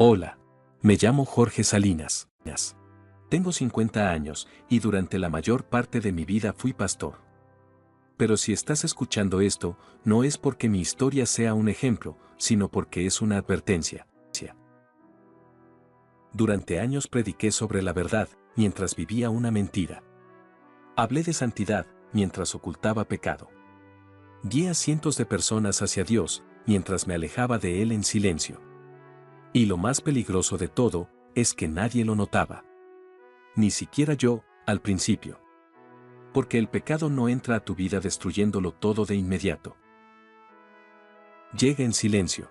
Hola, me llamo Jorge Salinas. Tengo 50 años y durante la mayor parte de mi vida fui pastor. Pero si estás escuchando esto, no es porque mi historia sea un ejemplo, sino porque es una advertencia. Durante años prediqué sobre la verdad, mientras vivía una mentira. Hablé de santidad, mientras ocultaba pecado. Guié a cientos de personas hacia Dios, mientras me alejaba de Él en silencio. Y lo más peligroso de todo, es que nadie lo notaba. Ni siquiera yo, al principio. Porque el pecado no entra a tu vida destruyéndolo todo de inmediato. Llega en silencio.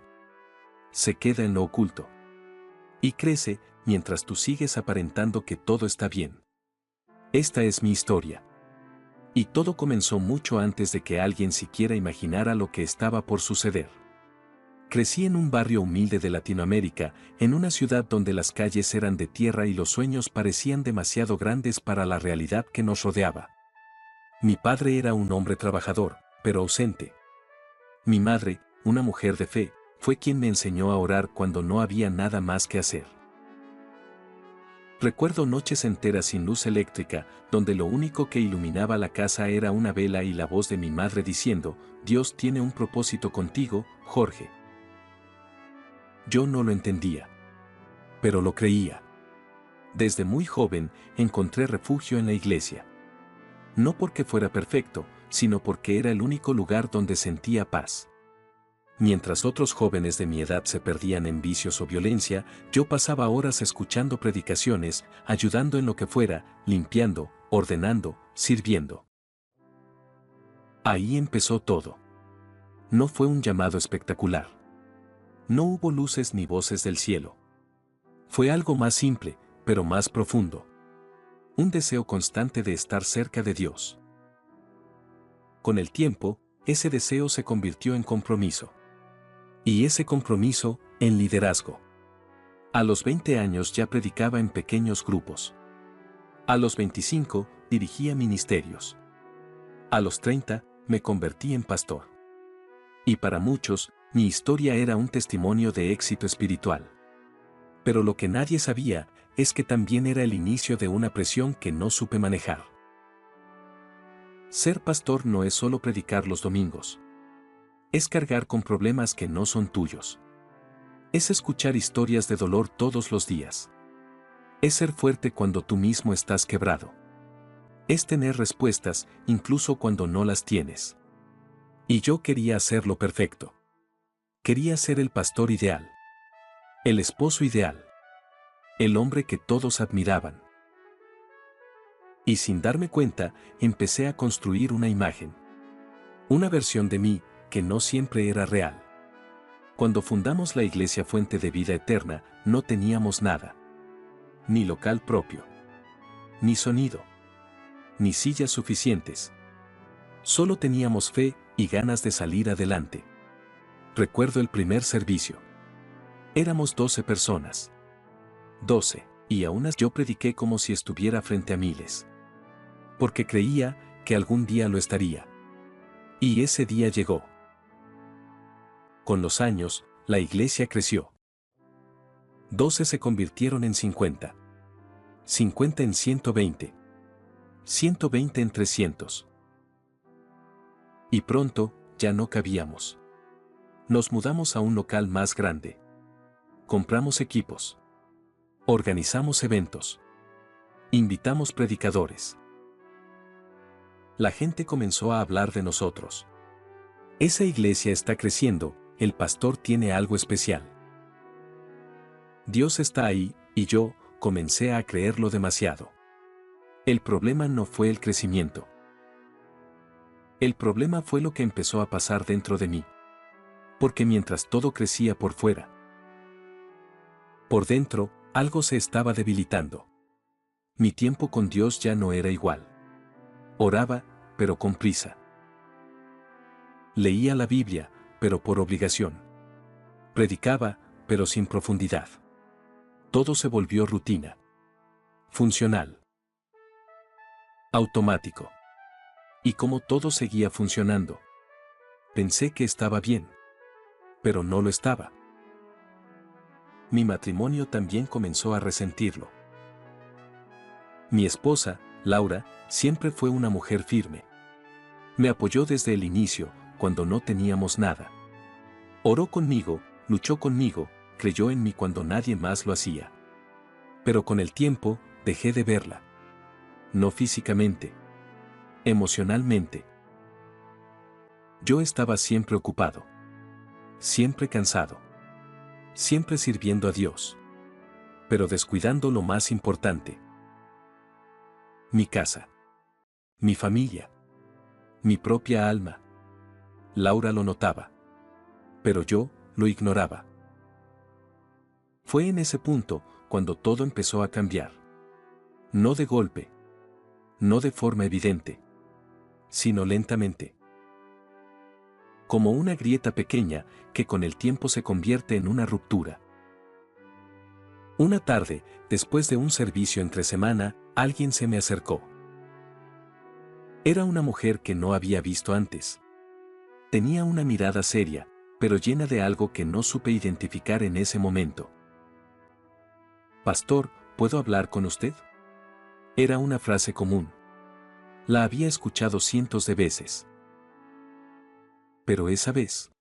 Se queda en lo oculto. Y crece, mientras tú sigues aparentando que todo está bien. Esta es mi historia. Y todo comenzó mucho antes de que alguien siquiera imaginara lo que estaba por suceder. Crecí en un barrio humilde de Latinoamérica, en una ciudad donde las calles eran de tierra y los sueños parecían demasiado grandes para la realidad que nos rodeaba. Mi padre era un hombre trabajador, pero ausente. Mi madre, una mujer de fe, fue quien me enseñó a orar cuando no había nada más que hacer. Recuerdo noches enteras sin luz eléctrica, donde lo único que iluminaba la casa era una vela y la voz de mi madre diciendo, Dios tiene un propósito contigo, Jorge. Yo no lo entendía. Pero lo creía. Desde muy joven, encontré refugio en la iglesia. No porque fuera perfecto, sino porque era el único lugar donde sentía paz. Mientras otros jóvenes de mi edad se perdían en vicios o violencia, yo pasaba horas escuchando predicaciones, ayudando en lo que fuera, limpiando, ordenando, sirviendo. Ahí empezó todo. No fue un llamado espectacular. No hubo luces ni voces del cielo. Fue algo más simple, pero más profundo. Un deseo constante de estar cerca de Dios. Con el tiempo, ese deseo se convirtió en compromiso. Y ese compromiso, en liderazgo. A los 20 años ya predicaba en pequeños grupos. A los 25, dirigía ministerios. A los 30, me convertí en pastor. Y para muchos, mi historia era un testimonio de éxito espiritual. Pero lo que nadie sabía, es que también era el inicio de una presión que no supe manejar. Ser pastor no es solo predicar los domingos. Es cargar con problemas que no son tuyos. Es escuchar historias de dolor todos los días. Es ser fuerte cuando tú mismo estás quebrado. Es tener respuestas, incluso cuando no las tienes. Y yo quería hacerlo perfecto. Quería ser el pastor ideal. El esposo ideal. El hombre que todos admiraban. Y sin darme cuenta, empecé a construir una imagen. Una versión de mí, que no siempre era real. Cuando fundamos la Iglesia Fuente de Vida Eterna, no teníamos nada. Ni local propio. Ni sonido. Ni sillas suficientes. Solo teníamos fe y ganas de salir adelante. Recuerdo el primer servicio. Éramos 12 personas. 12, y aún así yo prediqué como si estuviera frente a miles. Porque creía que algún día lo estaría. Y ese día llegó. Con los años, la iglesia creció. 12 se convirtieron en 50. 50 en 120. 120 en 300. Y pronto, ya no cabíamos. Nos mudamos a un local más grande. Compramos equipos. Organizamos eventos. Invitamos predicadores. La gente comenzó a hablar de nosotros. Esa iglesia está creciendo, el pastor tiene algo especial. Dios está ahí, y yo comencé a creerlo demasiado. El problema no fue el crecimiento. El problema fue lo que empezó a pasar dentro de mí. Porque mientras todo crecía por fuera, por dentro, algo se estaba debilitando. Mi tiempo con Dios ya no era igual. Oraba, pero con prisa. Leía la Biblia, pero por obligación. Predicaba, pero sin profundidad. Todo se volvió rutina. Funcional. Automático. Y como todo seguía funcionando, pensé que estaba bien. Pero no lo estaba. mi matrimonio también comenzó a resentirlo. Mi esposa, Laura, siempre fue una mujer firme. Me apoyó desde el inicio, cuando no teníamos nada. Oró conmigo, luchó conmigo, creyó en mí cuando nadie más lo hacía. Pero con el tiempo, dejé de verla. No físicamente. Emocionalmente. Yo estaba siempre ocupado. Siempre cansado. Siempre sirviendo a Dios. Pero descuidando lo más importante. Mi casa. Mi familia. Mi propia alma. Laura lo notaba. Pero yo lo ignoraba. Fue en ese punto cuando todo empezó a cambiar. No de golpe. No de forma evidente. Sino lentamente. Como una grieta pequeña que con el tiempo se convierte en una ruptura. Una tarde, después de un servicio entre semana, alguien se me acercó. Era una mujer que no había visto antes. Tenía una mirada seria, pero llena de algo que no supe identificar en ese momento. «Pastor, ¿puedo hablar con usted?». Era una frase común. La había escuchado cientos de veces. Pero esa vez,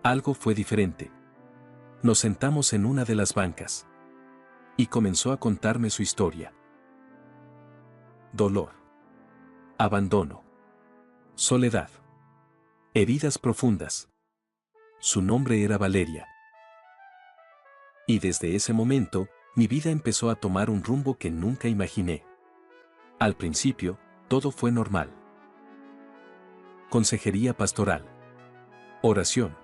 algo fue diferente. Nos sentamos en una de las bancas. Y comenzó a contarme su historia. Dolor. Abandono. Soledad. Heridas profundas. Su nombre era Valeria. Y desde ese momento, mi vida empezó a tomar un rumbo que nunca imaginé. Al principio, todo fue normal. Consejería pastoral. Oración.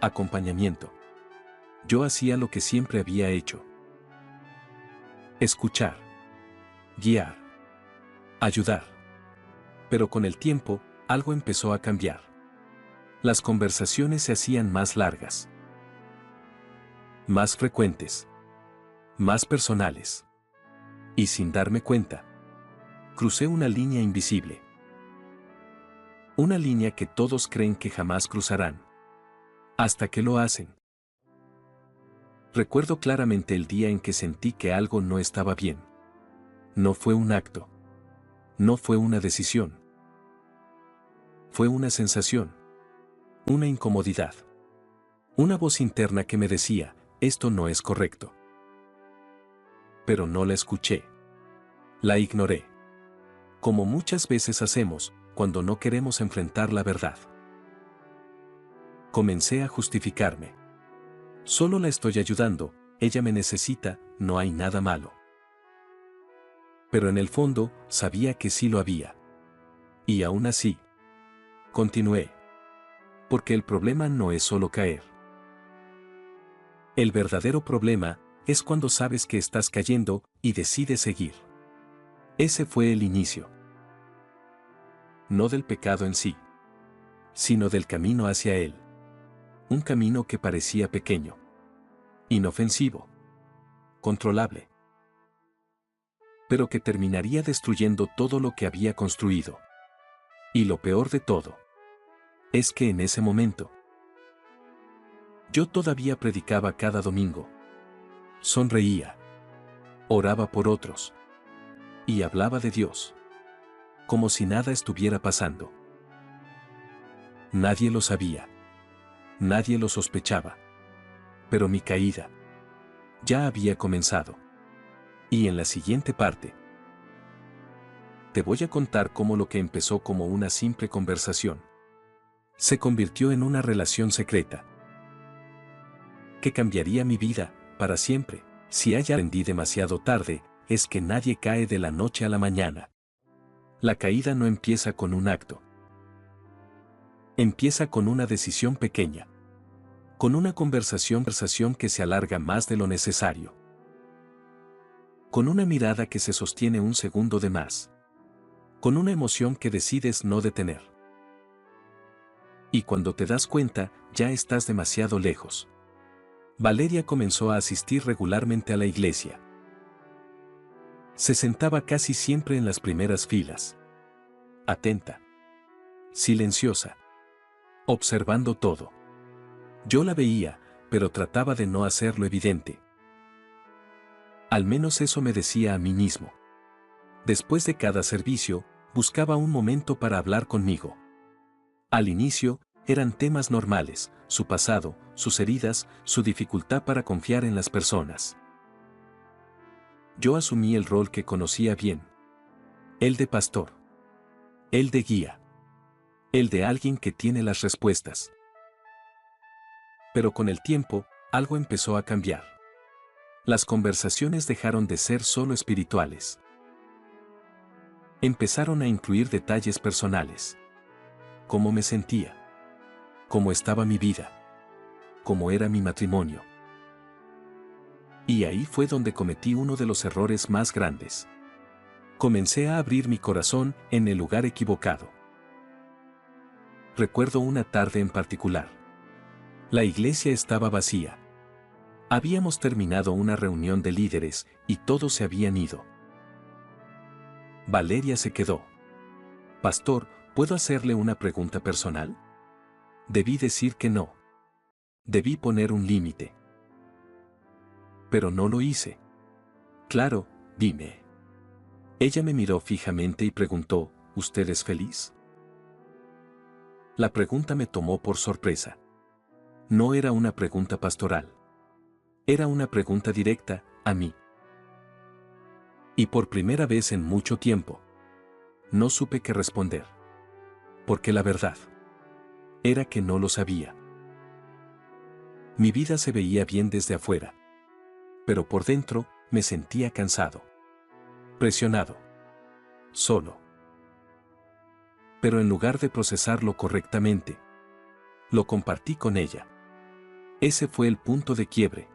Acompañamiento. Yo hacía lo que siempre había hecho. Escuchar. Guiar. Ayudar. Pero con el tiempo, algo empezó a cambiar. Las conversaciones se hacían más largas. Más frecuentes. Más personales. Y sin darme cuenta, crucé una línea invisible. Una línea que todos creen que jamás cruzarán. Hasta que lo hacen. Recuerdo claramente el día en que sentí que algo no estaba bien. No fue un acto. No fue una decisión. Fue una sensación. Una incomodidad. Una voz interna que me decía, esto no es correcto. Pero no la escuché. La ignoré. Como muchas veces hacemos, cuando no queremos enfrentar la verdad. Comencé a justificarme. Solo la estoy ayudando, ella me necesita, no hay nada malo. Pero en el fondo, sabía que sí lo había. Y aún así, continué. Porque el problema no es solo caer. El verdadero problema es cuando sabes que estás cayendo y decides seguir. Ese fue el inicio. No del pecado en sí, sino del camino hacia él. Un camino que parecía pequeño, inofensivo, controlable, pero que terminaría destruyendo todo lo que había construido. Y lo peor de todo, es que en ese momento, yo todavía predicaba cada domingo. Sonreía, oraba por otros, y hablaba de Dios, como si nada estuviera pasando. Nadie lo sabía. Nadie lo sospechaba. Pero mi caída ya había comenzado. Y en la siguiente parte, te voy a contar cómo lo que empezó como una simple conversación se convirtió en una relación secreta que cambiaría mi vida para siempre. Si aprendí demasiado tarde, es que nadie cae de la noche a la mañana. La caída no empieza con un acto. Empieza con una decisión pequeña. Con una conversación que se alarga más de lo necesario. Con una mirada que se sostiene un segundo de más. Con una emoción que decides no detener. Y cuando te das cuenta, ya estás demasiado lejos. Valeria comenzó a asistir regularmente a la iglesia. Se sentaba casi siempre en las primeras filas. Atenta. Silenciosa. Observando todo. Yo la veía, pero trataba de no hacerlo evidente. Al menos eso me decía a mí mismo. Después de cada servicio, buscaba un momento para hablar conmigo. Al inicio, eran temas normales, su pasado, sus heridas, su dificultad para confiar en las personas. Yo asumí el rol que conocía bien. El de pastor. El de guía. El de alguien que tiene las respuestas. Pero con el tiempo, algo empezó a cambiar. Las conversaciones dejaron de ser solo espirituales. Empezaron a incluir detalles personales. Cómo me sentía. Cómo estaba mi vida. Cómo era mi matrimonio. Y ahí fue donde cometí uno de los errores más grandes. Comencé a abrir mi corazón en el lugar equivocado. Recuerdo una tarde en particular. La iglesia estaba vacía. Habíamos terminado una reunión de líderes y todos se habían ido. Valeria se quedó. Pastor, ¿puedo hacerle una pregunta personal? Debí decir que no. Debí poner un límite. Pero no lo hice. Claro, dime. Ella me miró fijamente y preguntó, ¿usted es feliz? La pregunta me tomó por sorpresa. No era una pregunta pastoral. Era una pregunta directa, a mí. Y por primera vez en mucho tiempo, no supe qué responder. Porque la verdad era que no lo sabía. Mi vida se veía bien desde afuera. Pero por dentro, me sentía cansado. Presionado. Solo. Pero en lugar de procesarlo correctamente, lo compartí con ella. Ese fue el punto de quiebre.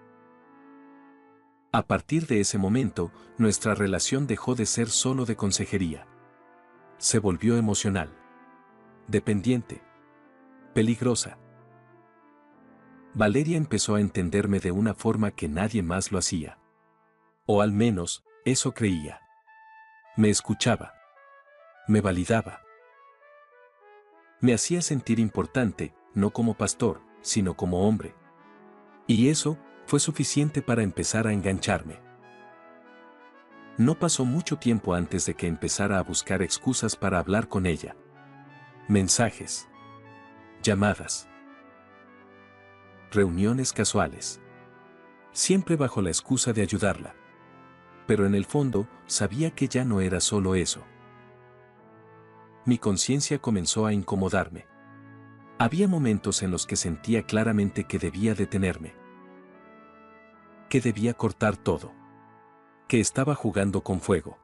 A partir de ese momento, nuestra relación dejó de ser solo de consejería. Se volvió emocional. Dependiente. Peligrosa. Valeria empezó a entenderme de una forma que nadie más lo hacía. O al menos, eso creía. Me escuchaba. Me validaba. Me hacía sentir importante, no como pastor, sino como hombre. Y eso fue suficiente para empezar a engancharme. No pasó mucho tiempo antes de que empezara a buscar excusas para hablar con ella. Mensajes. Llamadas. Reuniones casuales. Siempre bajo la excusa de ayudarla. Pero en el fondo, sabía que ya no era solo eso. Mi conciencia comenzó a incomodarme. Había momentos en los que sentía claramente que debía detenerme. Que debía cortar todo. Que estaba jugando con fuego.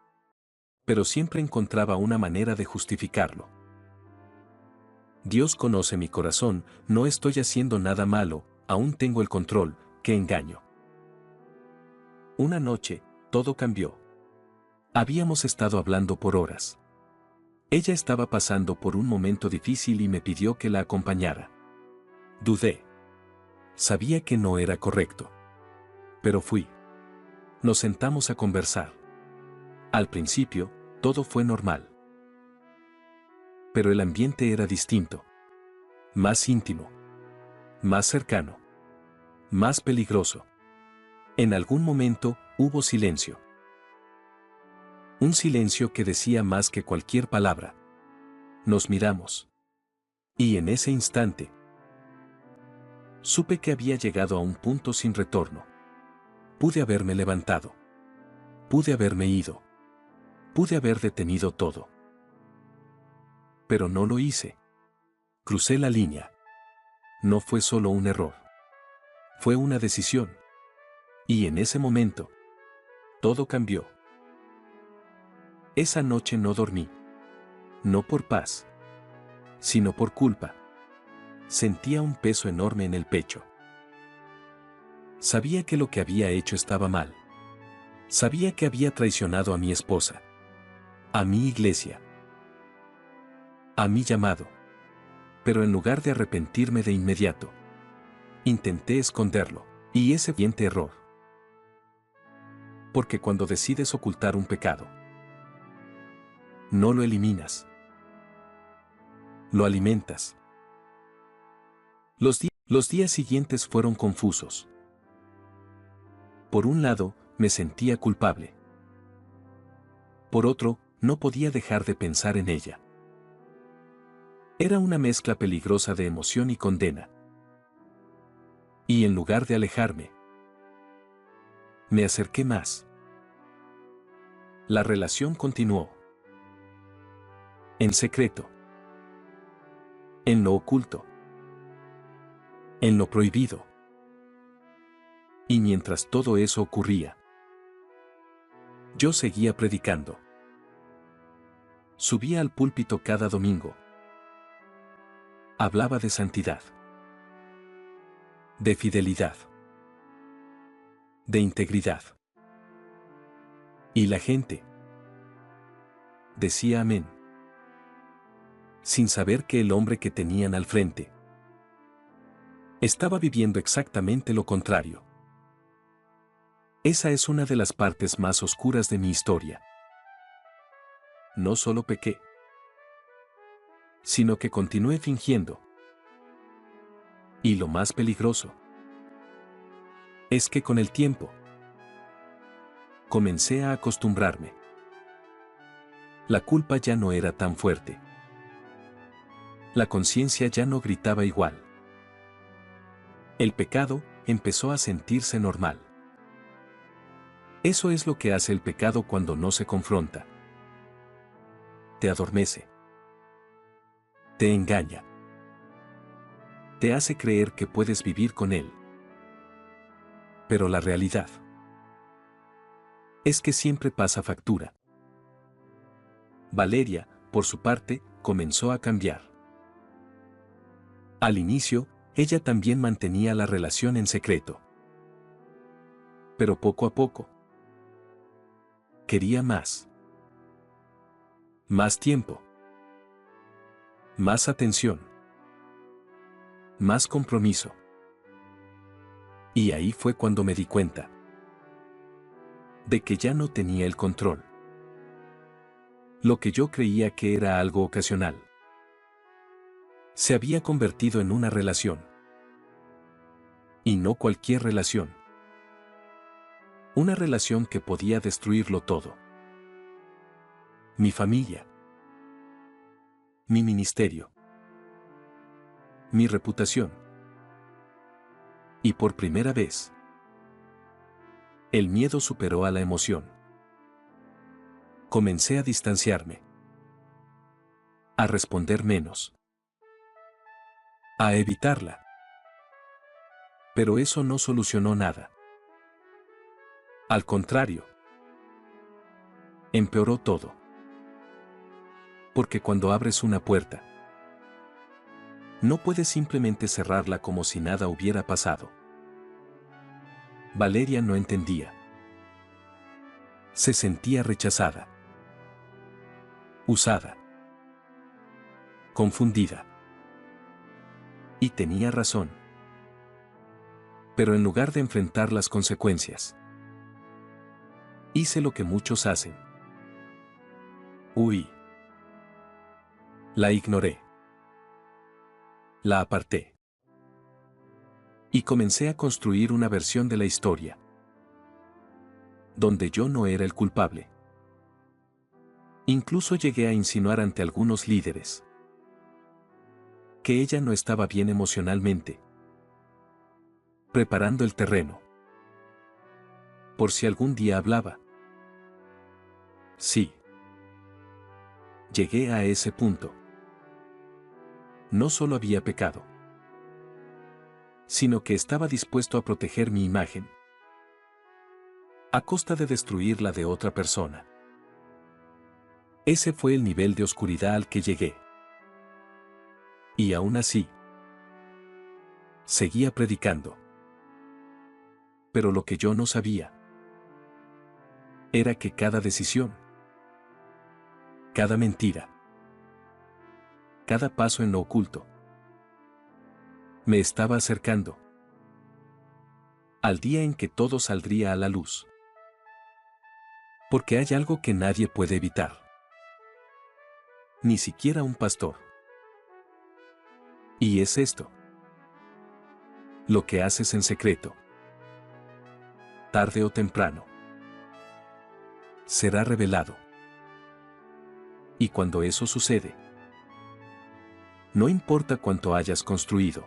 Pero siempre encontraba una manera de justificarlo. Dios conoce mi corazón, no estoy haciendo nada malo, aún tengo el control, qué engaño. Una noche, todo cambió. Habíamos estado hablando por horas. Ella estaba pasando por un momento difícil y me pidió que la acompañara. Dudé. Sabía que no era correcto. Pero fui. Nos sentamos a conversar. Al principio, todo fue normal. Pero el ambiente era distinto. Más íntimo. Más cercano. Más peligroso. En algún momento, hubo silencio. Un silencio que decía más que cualquier palabra. Nos miramos. Y en ese instante, supe que había llegado a un punto sin retorno. Pude haberme levantado. Pude haberme ido. Pude haber detenido todo. Pero no lo hice. Crucé la línea. No fue solo un error. Fue una decisión. Y en ese momento, todo cambió. Esa noche no dormí. No por paz, sino por culpa. Sentía un peso enorme en el pecho. Sabía que lo que había hecho estaba mal. Sabía que había traicionado a mi esposa. A mi iglesia. A mi llamado. Pero en lugar de arrepentirme de inmediato, intenté esconderlo. Y ese fue el siguiente error. Porque cuando decides ocultar un pecado, no lo eliminas. Lo alimentas. Los días Los días siguientes fueron confusos. Por un lado, me sentía culpable. Por otro, no podía dejar de pensar en ella. Era una mezcla peligrosa de emoción y condena. Y en lugar de alejarme, me acerqué más. La relación continuó. En secreto. En lo oculto. En lo prohibido. Y mientras todo eso ocurría, yo seguía predicando. Subía al púlpito cada domingo. Hablaba de santidad. De fidelidad. De integridad. Y la gente decía amén, sin saber que el hombre que tenían al frente estaba viviendo exactamente lo contrario. Esa es una de las partes más oscuras de mi historia. No solo pequé, sino que continué fingiendo. Y lo más peligroso es que con el tiempo comencé a acostumbrarme. La culpa ya no era tan fuerte. La conciencia ya no gritaba igual. El pecado empezó a sentirse normal. Eso es lo que hace el pecado cuando no se confronta. Te adormece. Te engaña. Te hace creer que puedes vivir con él. Pero la realidad es que siempre pasa factura. Valeria, por su parte, comenzó a cambiar. Al inicio, ella también mantenía la relación en secreto. Pero poco a poco, quería más. Más tiempo. Más atención. Más compromiso. Y ahí fue cuando me di cuenta de que ya no tenía el control. Lo que yo creía que era algo ocasional se había convertido en una relación. Y no cualquier relación. Una relación que podía destruirlo todo. Mi familia. Mi ministerio. Mi reputación. Y por primera vez, el miedo superó a la emoción. Comencé a distanciarme. A responder menos. A evitarla. Pero eso no solucionó nada. Al contrario, empeoró todo. Porque cuando abres una puerta, no puedes simplemente cerrarla como si nada hubiera pasado. Valeria no entendía. Se sentía rechazada. Usada. Confundida. Y tenía razón. Pero en lugar de enfrentar las consecuencias, hice lo que muchos hacen. Huí. La ignoré. La aparté. Y comencé a construir una versión de la historia, donde yo no era el culpable. Incluso llegué a insinuar ante algunos líderes que ella no estaba bien emocionalmente, preparando el terreno por si algún día hablaba. Sí. Llegué a ese punto. No solo había pecado, sino que estaba dispuesto a proteger mi imagen, a costa de destruir la de otra persona. Ese fue el nivel de oscuridad al que llegué. Y aún así, seguía predicando. Pero lo que yo no sabía era que cada decisión, cada mentira, cada paso en lo oculto, me estaba acercando al día en que todo saldría a la luz. Porque hay algo que nadie puede evitar. Ni siquiera un pastor. Y es esto. Lo que haces en secreto, tarde o temprano, será revelado. Y cuando eso sucede, no importa cuánto hayas construido,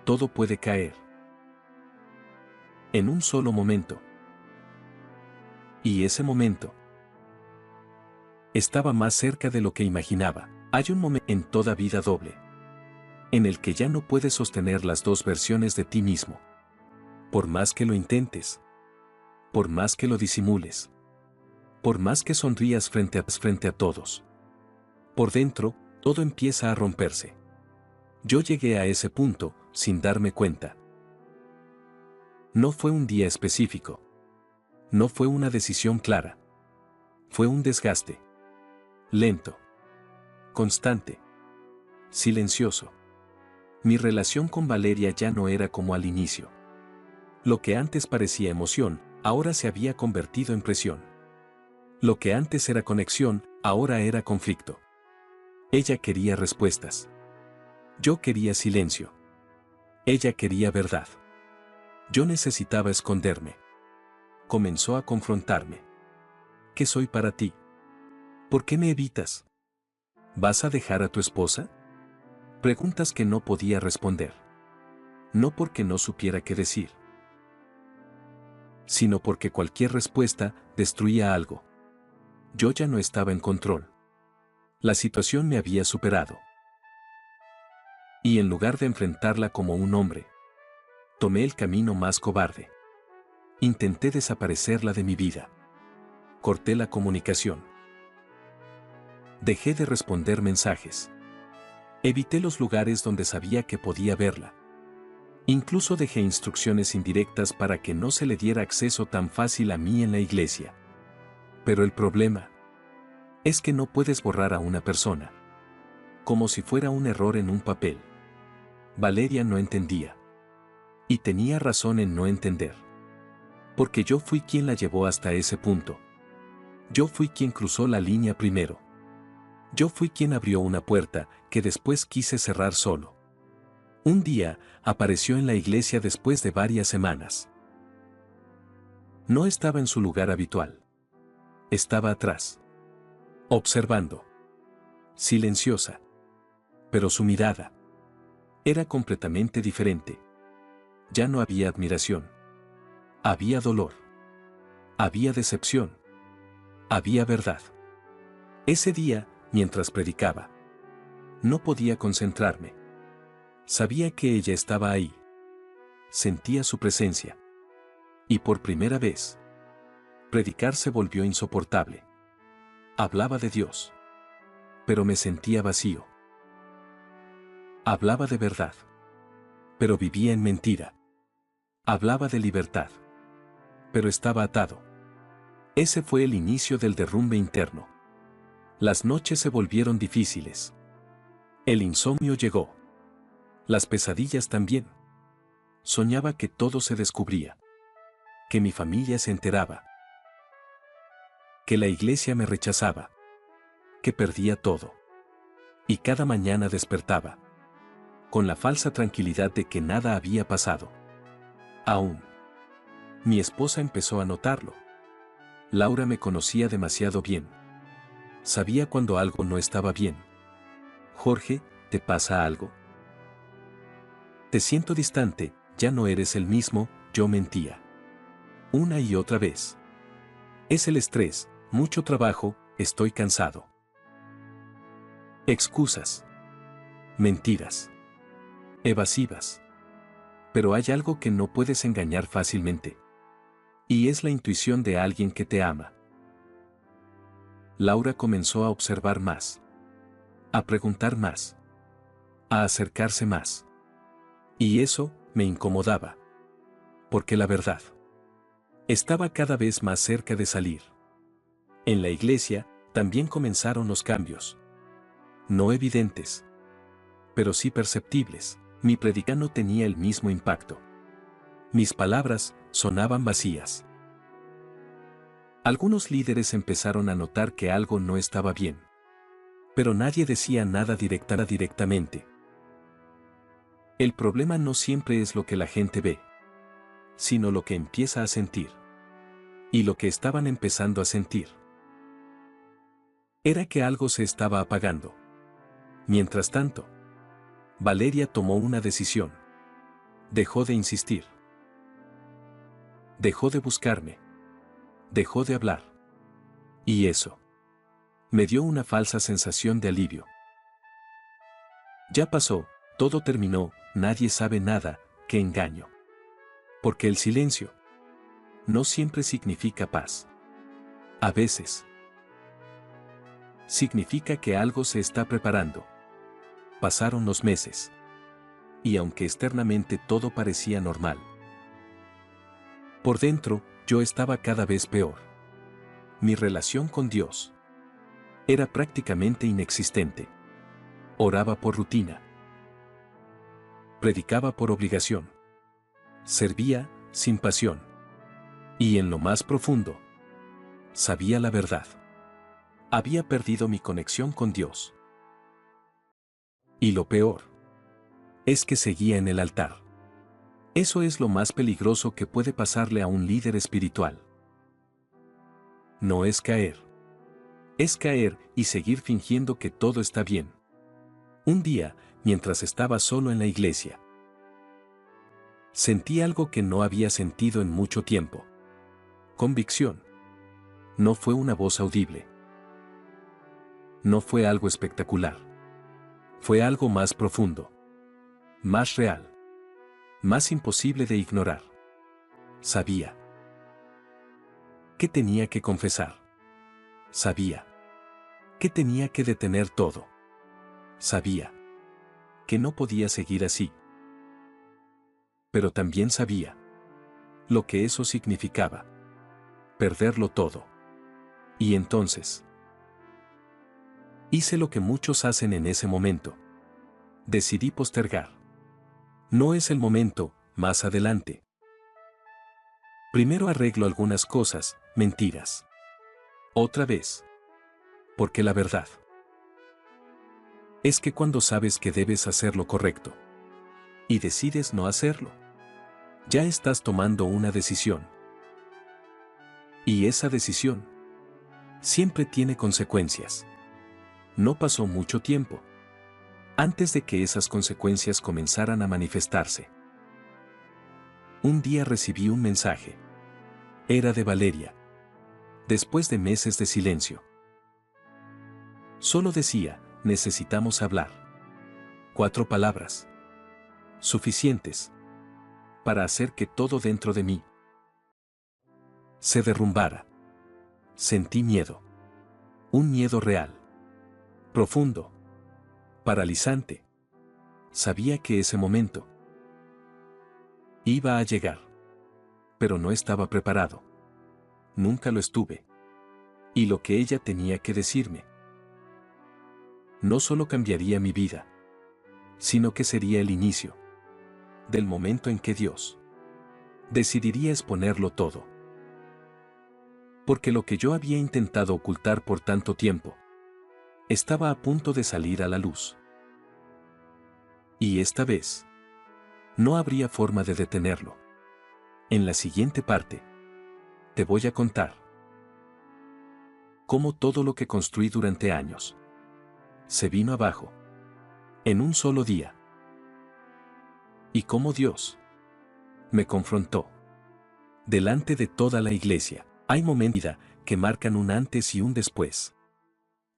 todo puede caer en un solo momento. Y ese momento estaba más cerca de lo que imaginaba. Hay un momento en toda vida doble en el que ya no puedes sostener las dos versiones de ti mismo. Por más que lo intentes, por más que lo disimules, por más que sonrías frente a todos, por dentro, todo empieza a romperse. Yo llegué a ese punto, sin darme cuenta. No fue un día específico. No fue una decisión clara. Fue un desgaste. Lento. Constante. Silencioso. Mi relación con Valeria ya no era como al inicio. Lo que antes parecía emoción, ahora se había convertido en presión. Lo que antes era conexión, ahora era conflicto. Ella quería respuestas. Yo quería silencio. Ella quería verdad. Yo necesitaba esconderme. Comenzó a confrontarme. ¿Qué soy para ti? ¿Por qué me evitas? ¿Vas a dejar a tu esposa? Preguntas que no podía responder. No porque no supiera qué decir, sino porque cualquier respuesta destruía algo. Yo ya no estaba en control. La situación me había superado. Y en lugar de enfrentarla como un hombre, tomé el camino más cobarde. Intenté desaparecerla de mi vida. Corté la comunicación. Dejé de responder mensajes. Evité los lugares donde sabía que podía verla. Incluso dejé instrucciones indirectas para que no se le diera acceso tan fácil a mí en la iglesia. Pero el problema es que no puedes borrar a una persona, como si fuera un error en un papel. Valeria no entendía. Y tenía razón en no entender. Porque yo fui quien la llevó hasta ese punto. Yo fui quien cruzó la línea primero. Yo fui quien abrió una puerta que después quise cerrar solo. Un día, apareció en la iglesia después de varias semanas. No estaba en su lugar habitual. Estaba atrás. Observando. Silenciosa. Pero su mirada era completamente diferente. Ya no había admiración. Había dolor. Había decepción. Había verdad. Ese día, mientras predicaba, no podía concentrarme. Sabía que ella estaba ahí. Sentía su presencia. Y por primera vez, predicar se volvió insoportable. Hablaba de Dios. Pero me sentía vacío. Hablaba de verdad. Pero vivía en mentira. Hablaba de libertad. Pero estaba atado. Ese fue el inicio del derrumbe interno. Las noches se volvieron difíciles. El insomnio llegó. Las pesadillas también. Soñaba que todo se descubría. Que mi familia se enteraba. Que la iglesia me rechazaba. Que perdía todo. Y cada mañana despertaba con la falsa tranquilidad de que nada había pasado. Aún. Mi esposa empezó a notarlo. Laura me conocía demasiado bien. Sabía cuando algo no estaba bien. Jorge, ¿te pasa algo? Te siento distante, ya no eres el mismo, yo mentía. Una y otra vez. Es el estrés, mucho trabajo, estoy cansado. Excusas. Mentiras. Evasivas. Pero hay algo que no puedes engañar fácilmente. Y es la intuición de alguien que te ama. Laura comenzó a observar más. A preguntar más. A acercarse más. Y eso me incomodaba. Porque la verdad estaba cada vez más cerca de salir. En la iglesia también comenzaron los cambios. No evidentes, pero sí perceptibles. Mi predica no tenía el mismo impacto. Mis palabras sonaban vacías. Algunos líderes empezaron a notar que algo no estaba bien. Pero nadie decía nada directamente. El problema no siempre es lo que la gente ve, sino lo que empieza a sentir. Y lo que estaban empezando a sentir era que algo se estaba apagando. Mientras tanto, Valeria tomó una decisión. Dejó de insistir. Dejó de buscarme. Dejó de hablar. Y eso me dio una falsa sensación de alivio. Ya pasó, todo terminó, nadie sabe nada, qué engaño. Porque el silencio no siempre significa paz. A veces significa que algo se está preparando. Pasaron los meses. Y aunque externamente todo parecía normal, por dentro, yo estaba cada vez peor. Mi relación con Dios era prácticamente inexistente. Oraba por rutina. Predicaba por obligación. Servía sin pasión. Y en lo más profundo, sabía la verdad. Había perdido mi conexión con Dios. Y lo peor es que seguía en el altar. Eso es lo más peligroso que puede pasarle a un líder espiritual. No es caer. Es caer y seguir fingiendo que todo está bien. Un día, mientras estaba solo en la iglesia, sentí algo que no había sentido en mucho tiempo. Convicción. No fue una voz audible. No fue algo espectacular. Fue algo más profundo. Más real. Más imposible de ignorar. Sabía que tenía que confesar. Sabía que tenía que detener todo. Sabía que no podía seguir así. Pero también sabía lo que eso significaba. Perderlo todo. Y entonces hice lo que muchos hacen en ese momento. Decidí postergar. No es el momento, más adelante. Primero arreglo algunas cosas, mentiras. Otra vez. Porque la verdad es que cuando sabes que debes hacer lo correcto y decides no hacerlo, ya estás tomando una decisión. Y esa decisión siempre tiene consecuencias. No pasó mucho tiempo antes de que esas consecuencias comenzaran a manifestarse. Un día recibí un mensaje. Era de Valeria. Después de meses de silencio. Solo decía, necesitamos hablar. 4 palabras. Suficientes para hacer que todo dentro de mí se derrumbara. Sentí miedo. Un miedo real. Profundo. Paralizante. Sabía que ese momento iba a llegar. Pero no estaba preparado. Nunca lo estuve. Y lo que ella tenía que decirme no solo cambiaría mi vida, sino que sería el inicio del momento en que Dios decidiría exponerlo todo. Porque lo que yo había intentado ocultar por tanto tiempo estaba a punto de salir a la luz. Y esta vez no habría forma de detenerlo. En la siguiente parte te voy a contar cómo todo lo que construí durante años se vino abajo en un solo día. Y cómo Dios me confrontó delante de toda la iglesia. Hay momentos que marcan un antes y un después.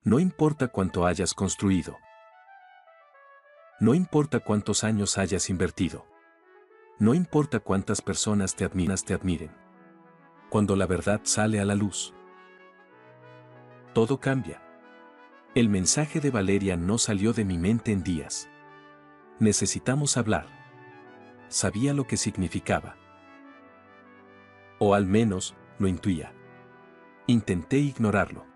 No importa cuánto hayas construido. No importa cuántos años hayas invertido. No importa cuántas personas te admiren. Cuando la verdad sale a la luz, todo cambia. El mensaje de Valeria no salió de mi mente en días. Necesitamos hablar. Sabía lo que significaba. O al menos, lo intuía. Intenté ignorarlo.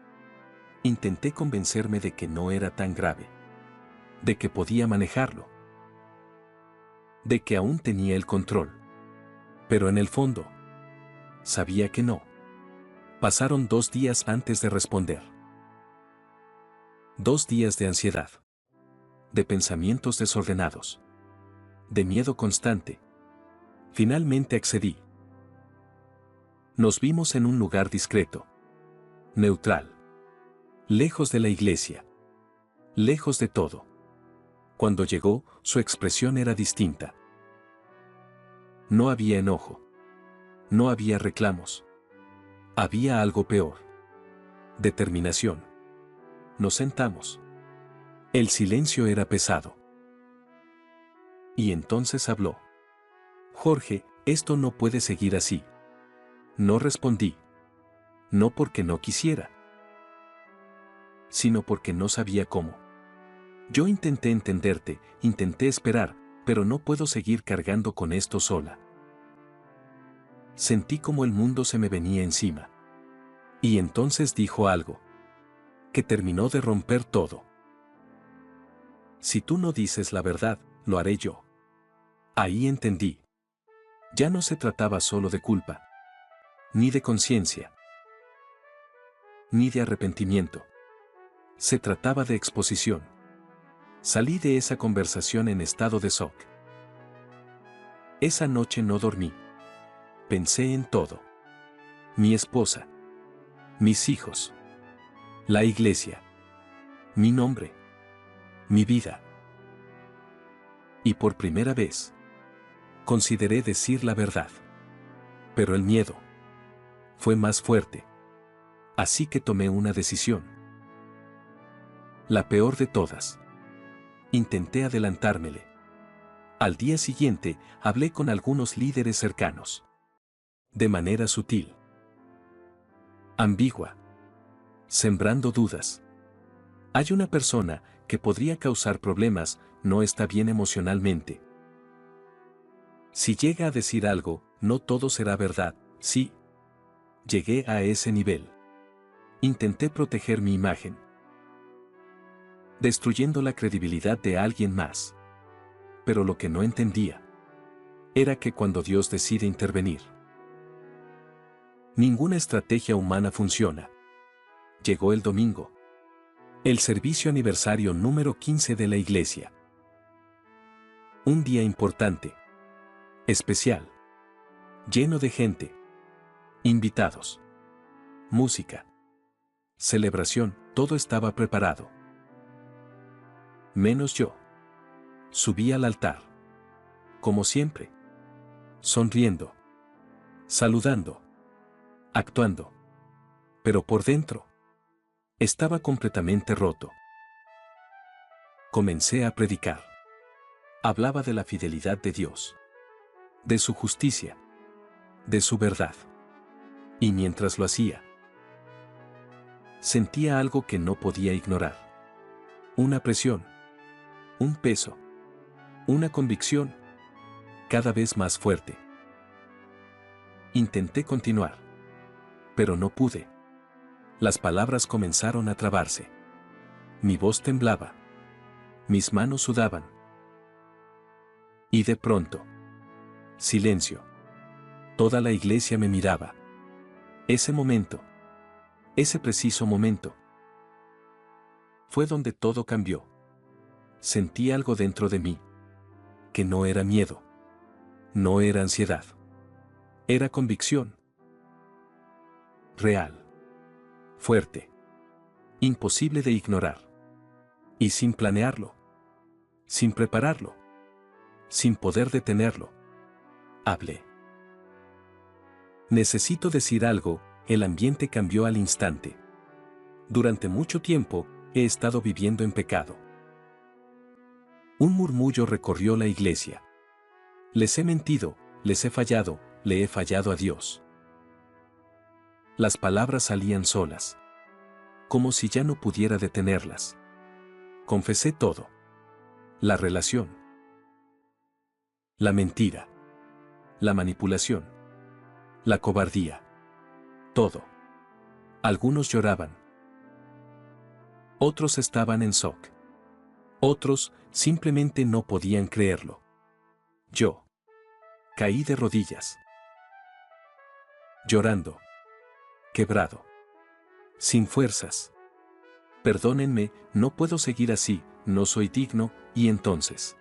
Intenté convencerme de que no era tan grave. De que podía manejarlo. De que aún tenía el control. Pero en el fondo, sabía que no. Pasaron 2 días antes de responder. 2 días de ansiedad. De pensamientos desordenados. de miedo constante. Finalmente accedí. Nos vimos en un lugar discreto, neutral, lejos de la iglesia, lejos de todo. Cuando llegó, su expresión era distinta. No había enojo. No había reclamos. Había algo peor. Determinación. Nos sentamos. El silencio era pesado. Y entonces habló. Jorge, esto no puede seguir así. No respondí. No porque no quisiera, sino porque no sabía cómo. Yo intenté entenderte, intenté esperar, pero no puedo seguir cargando con esto sola. Sentí como el mundo se me venía encima. Y entonces dijo algo que terminó de romper todo. Si tú no dices la verdad, lo haré yo. Ahí entendí. Ya no se trataba solo de culpa, ni de conciencia, ni de arrepentimiento. Se trataba de exposición. Salí de esa conversación en estado de shock. Esa noche no dormí. Pensé en todo. Mi esposa. Mis hijos. La iglesia. Mi nombre. Mi vida. Y por primera vez, consideré decir la verdad. Pero el miedo fue más fuerte. Así que tomé una decisión. La peor de todas. Intenté adelantármele. Al día siguiente, hablé con algunos líderes cercanos. De manera sutil. Ambigua. Sembrando dudas. Hay una persona que podría causar problemas, no está bien emocionalmente. Si llega a decir algo, no todo será verdad, sí. Llegué a ese nivel. Intenté proteger mi imagen, destruyendo la credibilidad de alguien más. Pero lo que no entendía era que cuando Dios decide intervenir, ninguna estrategia humana funciona. Llegó el domingo. El servicio aniversario número 15 de la iglesia. Un día importante. Especial. Lleno de gente. Invitados. Música. Celebración, todo estaba preparado. Menos yo. Subí al altar. Como siempre. Sonriendo. Saludando. Actuando. Pero por dentro. Estaba completamente roto. Comencé a predicar. Hablaba de la fidelidad de Dios. De su justicia. De su verdad. Y mientras lo hacía, sentía algo que no podía ignorar. Una presión. Un peso. Una convicción. Cada vez más fuerte. Intenté continuar. Pero no pude. Las palabras comenzaron a trabarse. Mi voz temblaba. Mis manos sudaban. Y de pronto. Silencio. Toda la iglesia me miraba. Ese momento. Ese preciso momento. Fue donde todo cambió. Sentí algo dentro de mí. Que no era miedo. No era ansiedad. Era convicción. Real. Fuerte. Imposible de ignorar. Y sin planearlo. Sin prepararlo. Sin poder detenerlo. Hablé. Necesito decir algo, el ambiente cambió al instante. Durante mucho tiempo, he estado viviendo en pecado. Un murmullo recorrió la iglesia. Les he mentido, les he fallado, le he fallado a Dios. Las palabras salían solas. Como si ya no pudiera detenerlas. Confesé todo. La relación. La mentira. La manipulación. La cobardía. Todo. Algunos lloraban. Otros estaban en shock. Otros simplemente no podían creerlo. Yo. Caí de rodillas. Llorando. Quebrado. Sin fuerzas. Perdónenme, no puedo seguir así, no soy digno, y entonces.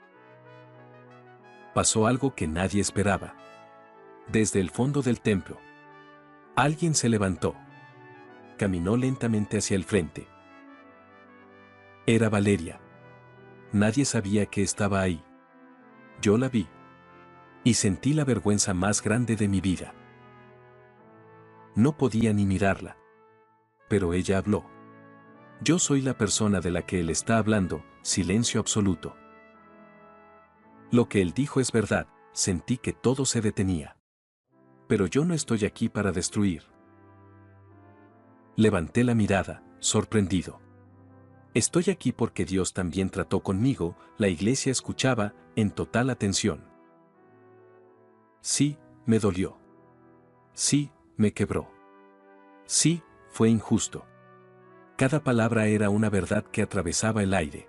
pasó algo que nadie esperaba. Desde el fondo del templo, alguien se levantó. Caminó lentamente hacia el frente. Era Valeria. Nadie sabía que estaba ahí. Yo la vi. Y sentí la vergüenza más grande de mi vida. No podía ni mirarla. Pero ella habló. Yo soy la persona de la que él está hablando, silencio absoluto. Lo que él dijo es verdad, sentí que todo se detenía. Pero yo no estoy aquí para destruir. Levanté la mirada, sorprendido. Estoy aquí porque Dios también trató conmigo, la iglesia escuchaba, en total atención. Sí, me dolió. Sí, me quebró. Sí, fue injusto. Cada palabra era una verdad que atravesaba el aire.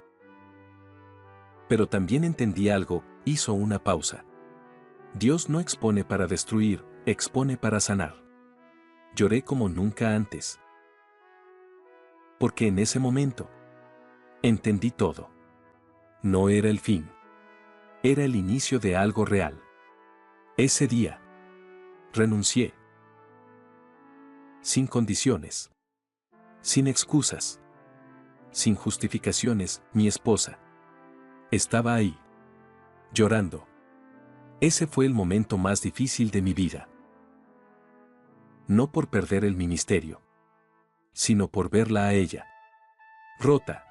Pero también entendí algo, hizo una pausa. Dios no expone para destruir, expone para sanar. Lloré como nunca antes. Porque en ese momento entendí todo. No era el fin. Era el inicio de algo real. Ese día renuncié. Sin condiciones. Sin excusas. Sin justificaciones, mi esposa estaba ahí, llorando. Ese fue el momento más difícil de mi vida. No por perder el ministerio, sino por verla a ella rota.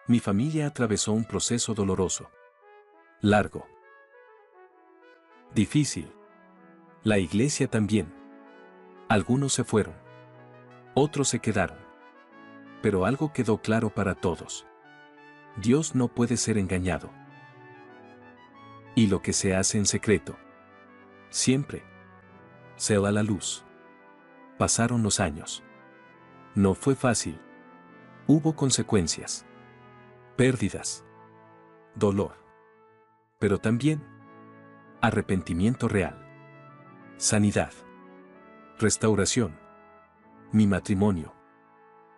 Mi familia atravesó un proceso doloroso, largo, difícil. La iglesia también. Algunos se fueron, otros se quedaron. Pero algo quedó claro para todos. Dios no puede ser engañado. Y lo que se hace en secreto, siempre se va a la luz. Pasaron los años. No fue fácil. Hubo consecuencias, pérdidas, dolor. Pero también arrepentimiento real, sanidad, restauración. Mi matrimonio,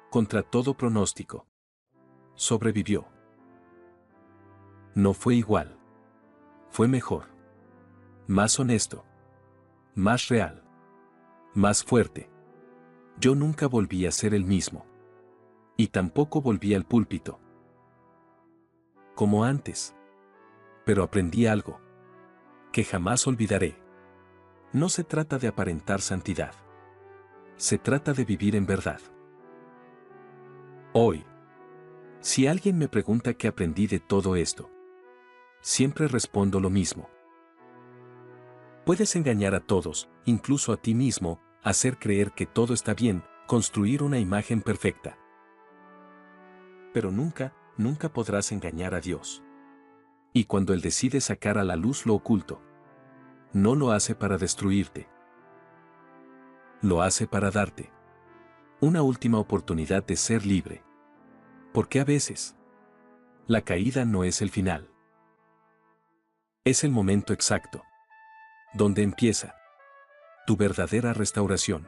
contra todo pronóstico, sobrevivió. No fue igual. Fue mejor. Más honesto. Más real. Más fuerte. Yo nunca volví a ser el mismo. Y tampoco volví al púlpito como antes. Pero aprendí algo que jamás olvidaré. No se trata de aparentar santidad. Se trata de vivir en verdad. Hoy, si alguien me pregunta qué aprendí de todo esto, siempre respondo lo mismo. Puedes engañar a todos, incluso a ti mismo, hacer creer que todo está bien, construir una imagen perfecta. Pero nunca podrás engañar a Dios. Y cuando Él decide sacar a la luz lo oculto, no lo hace para destruirte. Lo hace para darte una última oportunidad de ser libre. Porque a veces, la caída no es el final. Es el momento exacto donde empieza tu verdadera restauración.